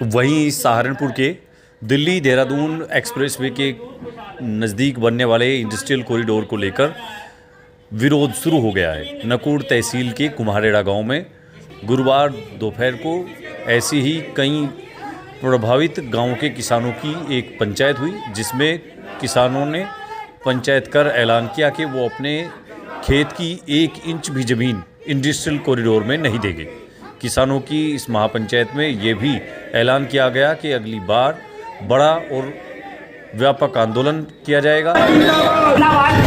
वहीं सहारनपुर के दिल्ली देहरादून एक्सप्रेसवे के नज़दीक बनने वाले इंडस्ट्रियल कॉरिडोर को लेकर विरोध शुरू हो गया है। नकुड़ तहसील के कुम्हारेड़ा गांव में गुरुवार दोपहर को ऐसी ही कई प्रभावित गांवों के किसानों की एक पंचायत हुई, जिसमें किसानों ने पंचायत कर ऐलान किया कि वो अपने खेत की 1 इंच भी ज़मीन इंडस्ट्रियल कॉरिडोर में नहीं देंगे। किसानों की इस महापंचायत में ये भी ऐलान किया गया कि अगली बार बड़ा और व्यापक आंदोलन किया जाएगा।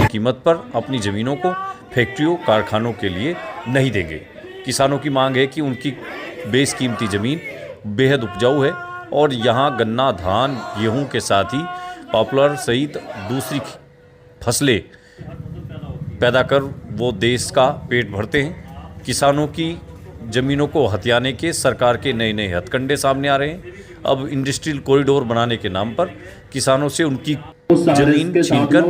कीमत पर अपनी ज़मीनों को फैक्ट्रियों कारखानों के लिए नहीं देंगे। किसानों की मांग है कि उनकी बेशकीमती ज़मीन बेहद उपजाऊ है और यहाँ गन्ना, धान, गेहूँ के साथ ही पॉपुलर सहित दूसरी फसलें पैदा कर वो देश का पेट भरते हैं। किसानों की ज़मीनों को हथियाने के सरकार के नए नए हथकंडे सामने आ रहे हैं। अब इंडस्ट्रियल कॉरिडोर बनाने के नाम पर किसानों से उनकी जमीन छीनकर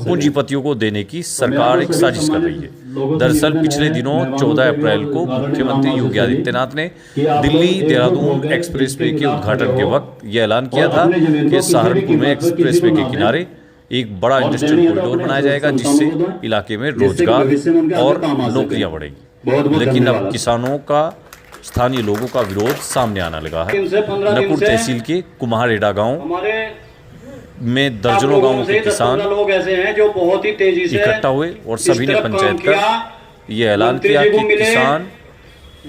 पूंजीपतियों को देने की सरकार एक साजिश कर रही है। दरअसल पिछले दिनों 14 अप्रैल को मुख्यमंत्री योगी आदित्यनाथ ने दिल्ली देहरादून एक्सप्रेसवे के उद्घाटन के वक्त ये ऐलान किया था कि सहारनपुर में एक्सप्रेसवे के किनारे एक बड़ा इंडस्ट्रियल कॉरिडोर बनाया जाएगा, जिससे इलाके में रोजगार और नौकरियां बढ़ेंगी। लेकिन अब किसानों का, स्थानीय लोगों का विरोध सामने आने लगा है। नकुड़ तहसील के कुम्हारेड़ा गांव में दर्जनों गांवों के किसान लोग ऐसे हैं जो बहुत ही तेजी से इकट्ठा हुए और सभी ने पंचायत कर ये ऐलान किया कि किसान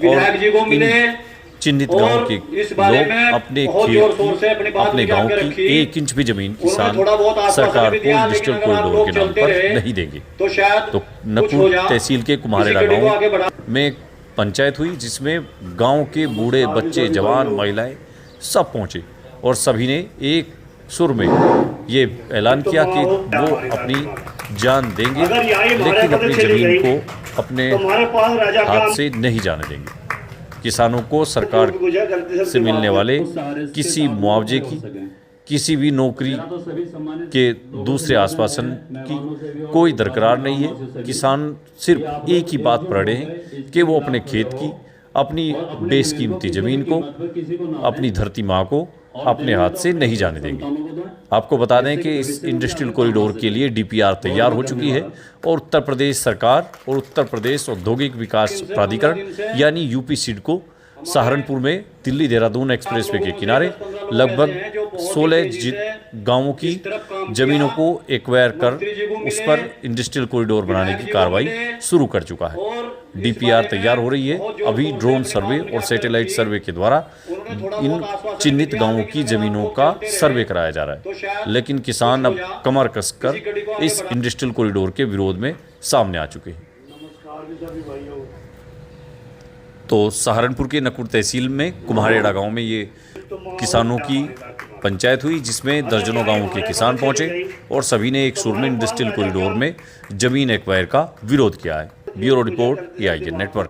और इन चिन्हित गांव के लोग अपने खेत की, अपने गांव की 1 इंच भी जमीन किसान सरकार को इंडस्ट्रियल कॉरिडोर के नाम पर नहीं देंगे। तो नकुड़ तहसील के कुम्हारेड़ा गांव में पंचायत हुई, जिसमें गांव के बूढ़े, बच्चे, जवान, महिलाएं सब पहुंचे और सभी ने एक सुर में ये ऐलान किया कि वो अपनी जान देंगे, लेकिन अपनी ज़मीन को अपने हाथ से नहीं जाने देंगे। किसानों को सरकार से मिलने वाले किसी मुआवजे की, किसी भी नौकरी के दूसरे आश्वासन की कोई दरकार नहीं है। किसान सिर्फ एक ही बात पर अड़े हैं कि वो अपने खेत की, अपनी बेशकीमती ज़मीन को, अपनी धरती माँ को अपने हाथ से नहीं जाने देंगे। आपको बता दें कि इस इंडस्ट्रियल कॉरिडोर के लिए डीपीआर तैयार हो चुकी है और उत्तर प्रदेश सरकार और उत्तर प्रदेश औद्योगिक विकास प्राधिकरण यानी यूपी सीड को सहारनपुर में दिल्ली देहरादून एक्सप्रेसवे के किनारे लगभग 16 गांवों की ज़मीनों को एक्वायर कर उस पर इंडस्ट्रियल कॉरिडोर बनाने की कार्रवाई शुरू कर चुका है। डीपीआर तैयार हो रही है। अभी ड्रोन सर्वे और सैटेलाइट सर्वे के द्वारा इन चिन्हित गांवों की ज़मीनों का सर्वे कराया जा रहा है, लेकिन किसान अब कमर कसकर इस इंडस्ट्रियल कॉरिडोर के विरोध में सामने आ चुके हैं। तो सहारनपुर के नकुड़ तहसील में कुम्हारेड़ा गांव में ये किसानों की पंचायत हुई, जिसमें दर्जनों गांवों के किसान पहुंचे और सभी ने एक सुर में इंडस्ट्रियल कॉरिडोर में जमीन एक्वायर का विरोध किया है। Bureau report, AIN network.